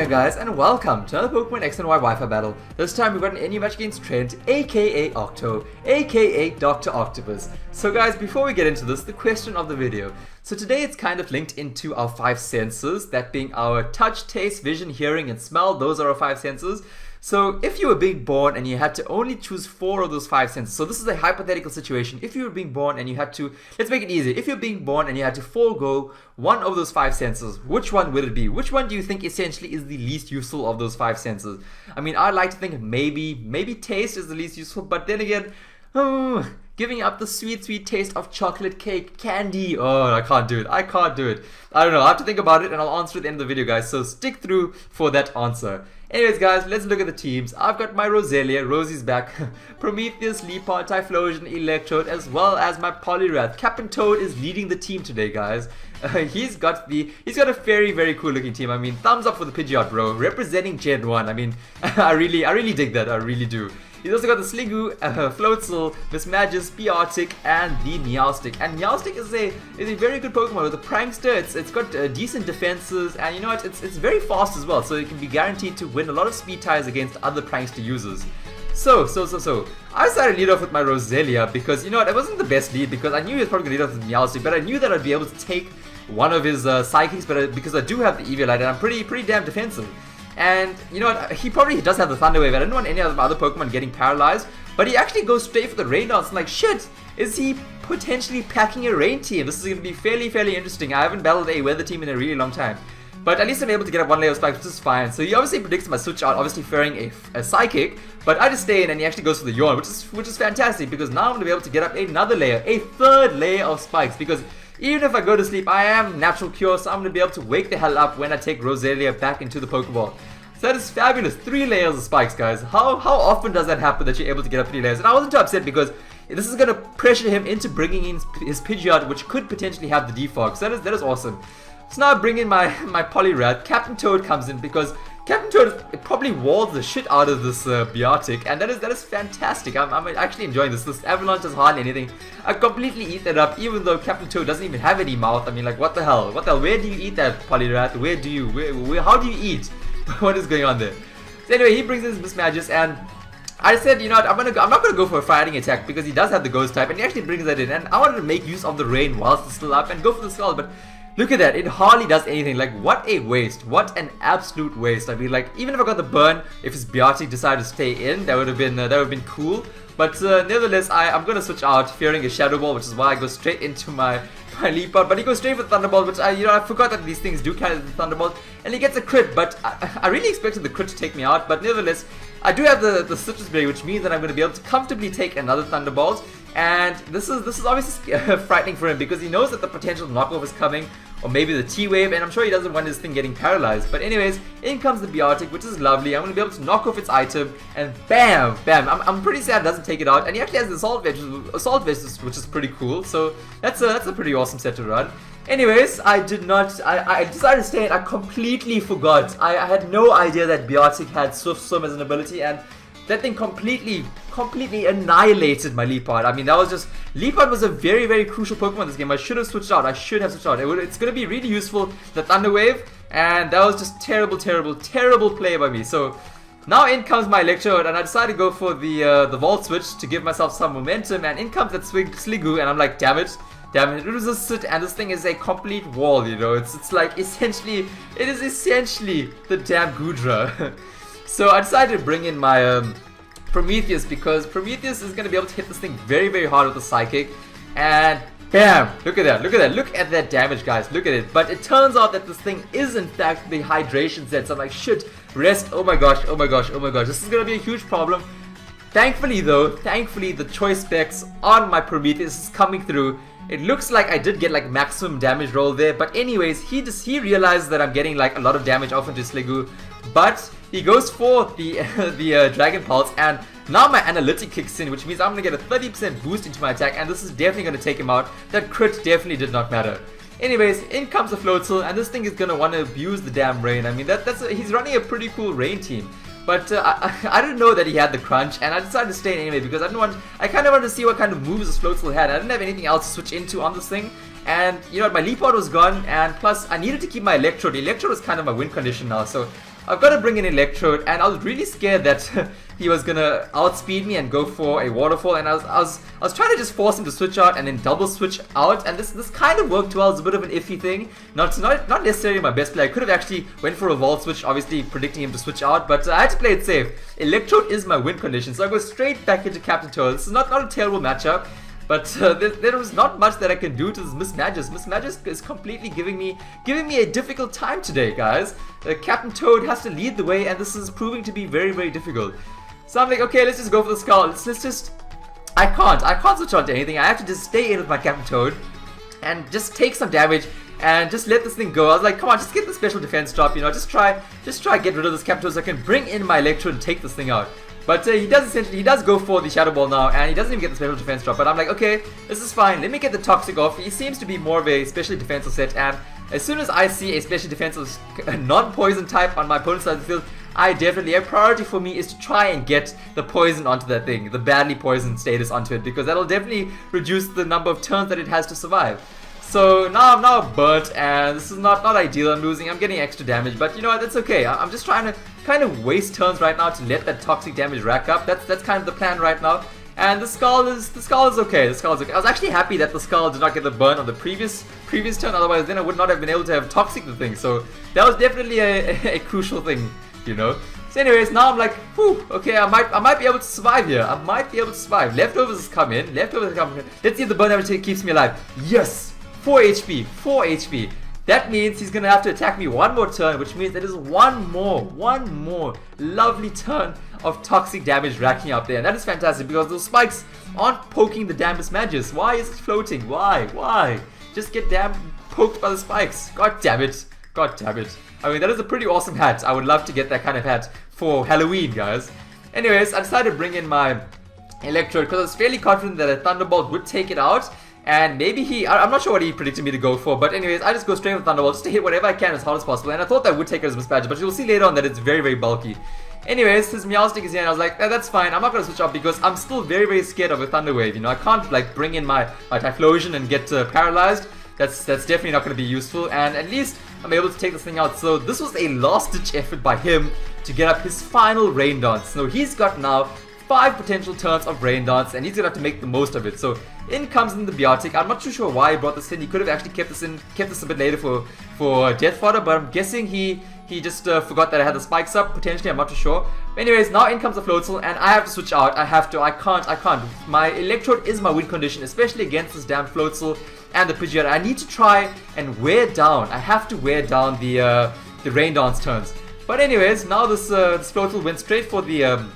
here guys, and welcome to another Pokemon X and Y Wi-Fi battle. This time we've got an any match against Trent, aka Octo, aka Dr. Octopus. So guys, before we get into this, the question of the video. So today it's kind of linked into our 5 senses, that being our touch, taste, vision, hearing, and smell. Those are our 5 senses. So if you were being born and you had to only choose 4 of those 5 senses, so this is a hypothetical situation. If you were being born and you had to, let's make it easy. If you're being born and you had to forego one of those 5 senses, which one would it be? Which one do you think essentially is the least useful of those 5 senses? I mean, I'd like to think maybe taste is the least useful, but then again, giving up the sweet taste of chocolate cake candy. Oh, I can't do it. I don't know. I have to think about it and I'll answer at the end of the video, guys. So stick through for that answer. Anyways, guys, let's look at the teams. I've got my Roselia, Rosie's back, Prometheus, Leapod, Typhlosion, Electrode, as well as my Poliwrath. Captain Toad is leading the team today, guys. He's got a very cool looking team. I mean, thumbs up for the Pidgeot, bro. Representing Gen 1. I mean, I really dig that. I really do. He's also got the Sliggoo, Floatzel, Mismagius, Beartic, and the Meowstic. And Meowstic is a very good Pokemon with a Prankster. It's got decent defenses, and you know what? It's very fast as well, so it can be guaranteed to win a lot of speed ties against other Prankster users. So I decided to lead off with my Roselia because you know what? It wasn't the best lead because I knew he was probably gonna lead off with Meowstic, but I knew that I'd be able to take one of his Psychics, because I do have the Eviolite and I'm pretty damn defensive. And you know what, he probably does have the Thunder Wave. I didn't want any of the other Pokemon getting paralyzed, but he actually goes straight for the Rain Dance. I'm like, shit, is he potentially packing a Rain team? This is going to be fairly interesting. I haven't battled a Weather team in a really long time, but at least I'm able to get up one layer of Spikes, which is fine. So he obviously predicts my switch out, obviously fearing a Psychic, but I just stay in and he actually goes for the Yawn, which is fantastic because now I'm going to be able to get up another layer, a 3rd layer of Spikes, because even if I go to sleep, I am Natural Cure, so I'm going to be able to wake the hell up when I take Roselia back into the Pokeball. So that is fabulous. 3 layers of Spikes, guys. How often does that happen that you're able to get up 3 layers? And I wasn't too upset because this is going to pressure him into bringing in his Pidgeot, which could potentially have the defog. So that is awesome. So now I bring in my Poliwrath. Captain Toad comes in because Captain Toad probably walls the shit out of this Beartic, and that is fantastic. I'm actually enjoying this. This Avalanche is hardly anything. I completely eat that up, even though Captain Toad doesn't even have any mouth. I mean, like, what the hell? Where do you eat that, Poliwrath? How do you eat? What is going on there? So anyway, he brings in his Mismagius, and I said, you know what, I'm not gonna go for a fighting attack because he does have the Ghost type, and he actually brings that in. And I wanted to make use of the Rain whilst it's still up and go for the Skull, but look at that, it hardly does anything. Like, what a waste. What an absolute waste. I mean, like, even if I got the burn, if his Beartic decided to stay in, that would have been cool. But nevertheless, I'm gonna switch out, fearing a Shadow Ball, which is why I go straight into my Leapod. But he goes straight for Thunderbolt, which I forgot that these things do carry the Thunderbolt, and he gets a crit. But I really expected the crit to take me out. But nevertheless, I do have the Citrus Berry, which means that I'm going to be able to comfortably take another Thunderbolt. And this is obviously frightening for him because he knows that the potential knockoff is coming, or maybe the T-Wave, and I'm sure he doesn't want his thing getting paralyzed. But anyways, in comes the Beartic, which is lovely. I'm going to be able to knock off its item, and bam! I'm pretty sad it doesn't take it out. And he actually has the Assault Vest, which is pretty cool. So that's a pretty awesome set to run. Anyways, I decided to stay in. I completely forgot. I had no idea that Beartic had Swift Swim as an ability, and that thing completely annihilated my Leapod. I mean, Leapod was a very crucial Pokemon in this game. I should have switched out. It's going to be really useful, the Thunder Wave, and that was just terrible play by me. So now in comes my Electrode, and I decided to go for the Volt Switch to give myself some momentum, and in comes that Sliggoo, and I'm like, damn it, it was a sit, and this thing is a complete wall, you know. It's like essentially the damn Goodra. So I decided to bring in my Prometheus because Prometheus is going to be able to hit this thing very hard with the Psychic, and bam! Look at that damage, guys, look at it. But it turns out that this thing is in fact the Hydration set, so I'm like, shit, rest, oh my gosh, this is going to be a huge problem. Thankfully the choice specs on my Prometheus is coming through. It looks like I did get like maximum damage roll there, but anyways, he realizes that I'm getting like a lot of damage off into Sliggoo, but he goes for the Dragon Pulse, and now my Analytic kicks in, which means I'm going to get a 30% boost into my attack, and this is definitely going to take him out. That crit definitely did not matter. Anyways, in comes the Floatzel, and this thing is going to want to abuse the damn Rain. I mean, he's running a pretty cool Rain team. But I didn't know that he had the crunch, and I decided to stay in anyway because I kind of wanted to see what kind of moves this Floatzel had. I didn't have anything else to switch into on this thing, and you know what, my Leapod was gone, and plus I needed to keep my Electrode. The Electrode was kind of my win condition now, so I've got to bring an Electrode, and I was really scared that he was gonna outspeed me and go for a waterfall, and I was trying to just force him to switch out and then double switch out, and this kind of worked well. It's a bit of an iffy thing. Not necessarily my best play. I could have actually went for a vault switch, obviously predicting him to switch out, but I had to play it safe. Electrode is my win condition, so I go straight back into Captain Toad. This is not a terrible matchup. But there was not much that I can do to this Mismagius. Mismagius is completely giving me a difficult time today, guys. Captain Toad has to lead the way, and this is proving to be very, very difficult. So I'm like, okay, let's just go for the skull. Let's just... I can't switch on to anything. I have to just stay in with my Captain Toad and just take some damage and just let this thing go. I was like, come on, just get the special defense drop, you know, just try get rid of this Captain Toad so I can bring in my Electrode and take this thing out. But he does go for the Shadow Ball now, and he doesn't even get the special defense drop. But I'm like, okay, this is fine. Let me get the Toxic off. He seems to be more of a specially defensive set, and as soon as I see a specially defensive non-poison type on my opponent's side of the field, a priority for me is to try and get the poison onto that thing, the badly poisoned status onto it, because that'll definitely reduce the number of turns that it has to survive. So now I'm burnt, and this is not ideal. I'm losing. I'm getting extra damage, but you know what? That's okay. I'm just trying to kind of waste turns right now to let that toxic damage rack up. That's kind of the plan right now. And the skull is okay. The skull is okay. I was actually happy that the skull did not get the burn on the previous turn. Otherwise, then I would not have been able to have toxic the thing. So that was definitely a crucial thing, you know. So anyways, now I'm like, whew, okay, I might be able to survive here. I might be able to survive. Leftovers has come in. Let's see if the burn damage keeps me alive. Yes. 4 HP, 4 HP. That means he's gonna have to attack me one more turn, which means there is one more lovely turn of toxic damage racking up there. And that is fantastic because those spikes aren't poking the damn Mismagius. Why is it floating? Why? Just get damn poked by the spikes. God damn it. I mean, that is a pretty awesome hat. I would love to get that kind of hat for Halloween, guys. Anyways, I decided to bring in my Electrode because I was fairly confident that a Thunderbolt would take it out. And maybe I'm not sure what he predicted me to go for, but anyways, I just go straight with Thunderbolt just to hit whatever I can as hard as possible. And I thought that would take it as Mismagius, but you'll see later on that it's very, very bulky. Anyways, his Meowstic is here, and I was like, that's fine. I'm not going to switch up because I'm still very, very scared of a Thunder Wave. You know, I can't like bring in my Typhlosion and get paralyzed. That's definitely not going to be useful, and at least I'm able to take this thing out. So this was a last-ditch effort by him to get up his final Rain Dance. So he's got now 5 potential turns of Rain Dance, and he's gonna have to make the most of it. So in comes in the Biotic. I'm not too sure why he brought this in. He could have actually kept this a bit later for Death Fodder, but I'm guessing he just forgot that I had the spikes up. Potentially, I'm not too sure. But anyways, now in comes the Floatzel, and I have to switch out. I can't. My Electrode is my win condition, especially against this damn Floatzel and the Pidgeot. I need to try and wear down. I have to wear down the Rain Dance turns. But anyways, now this Floatzel went straight for the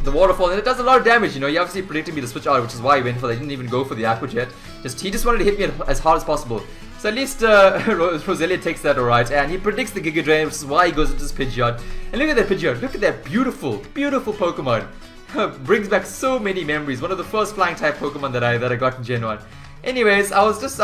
waterfall, and it does a lot of damage. You know, he obviously predicted me to switch out, which is why he went for that. He didn't even go for the Aqua Jet. He just wanted to hit me as hard as possible. So at least Roselia takes that alright, and he predicts the Giga Drain, which is why he goes into this Pidgeot. And look at that Pidgeot. Look at that beautiful Pokemon. Brings back so many memories. One of the first flying type Pokemon that I got in Gen 1. Anyways, I just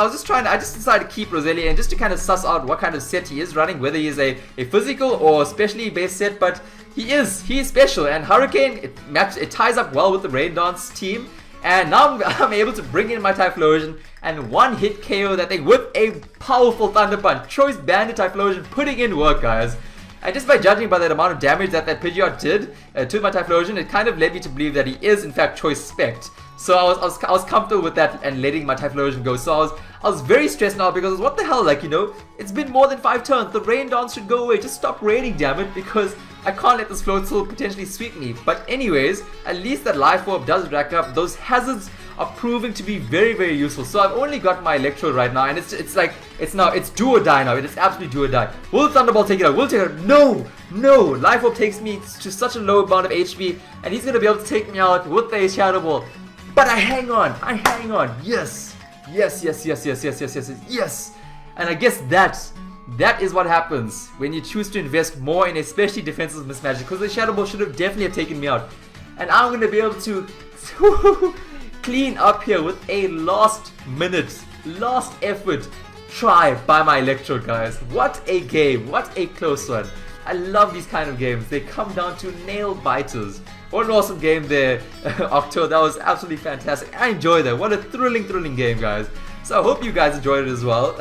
decided to keep Roselia and just to kind of suss out what kind of set he is running, whether he is a physical or specially based set, but he is special, and Hurricane, it ties up well with the Rain Dance team, and now I'm able to bring in my Typhlosion and one hit KO that thing with a powerful Thunder Punch. Choice Banded Typhlosion putting in work, guys. And just by judging by that amount of damage that Pidgeot did to my Typhlosion, it kind of led me to believe that he is in fact Choice Spect. So I was comfortable with that and letting my Typhlosion go. So I was very stressed now because what the hell, like, you know, it's been more than 5 turns. The Rain Dance should go away. Just stop raining, damn it, because I can't let this Floatzel potentially sweep me. But anyways, at least that Life Orb does rack up. Those hazards are proving to be very, very useful. So I've only got my Electrode right now, and it's do or die now. It is absolutely do or die. Will Thunderbolt take it out? Will it take it out? No! Life Orb takes me to such a low amount of HP, and he's gonna be able to take me out with a Shadow Ball. But I hang on. Yes. And I guess that is what happens when you choose to invest more in a especially defensive Mismagius, because the Shadow Ball should have definitely taken me out. And I'm going to be able to clean up here with a last effort try by my Electrode, guys. What a game. What a close one. I love these kind of games. They come down to nail biters. What an awesome game there, Octo. That was absolutely fantastic. I enjoyed that. What a thrilling game, guys. So I hope you guys enjoyed it as well.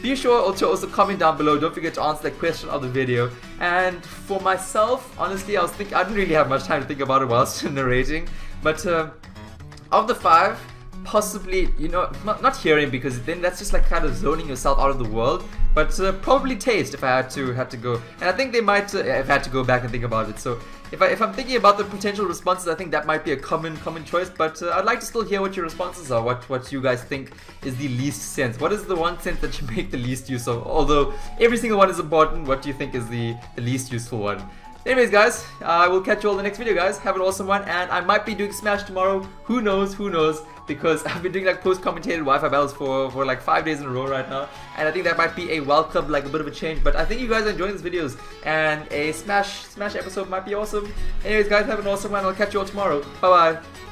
be sure to also comment down below. Don't forget to answer that question of the video. And for myself, honestly, I didn't really have much time to think about it whilst narrating, but of the 5, possibly, you know, not hearing, because then that's just like kind of zoning yourself out of the world, but probably taste if I had to go. And I think they might if I had to go back and think about it. So if I'm thinking about the potential responses, I think that might be a common choice, but I'd like to still hear what your responses are, what you guys think is the least sense. What is the one sense that you make the least use of? Although every single one is important, what do you think is the least useful one? Anyways, guys, I will catch you all in the next video, guys. Have an awesome one, and I might be doing Smash tomorrow. Who knows, because I've been doing like post-commentated Wi-Fi battles for like 5 days in a row right now, and I think that might be a welcome, like a bit of a change. But I think you guys are enjoying these videos, and a Smash episode might be awesome. Anyways, guys, have an awesome one. I'll catch you all tomorrow. Bye-bye.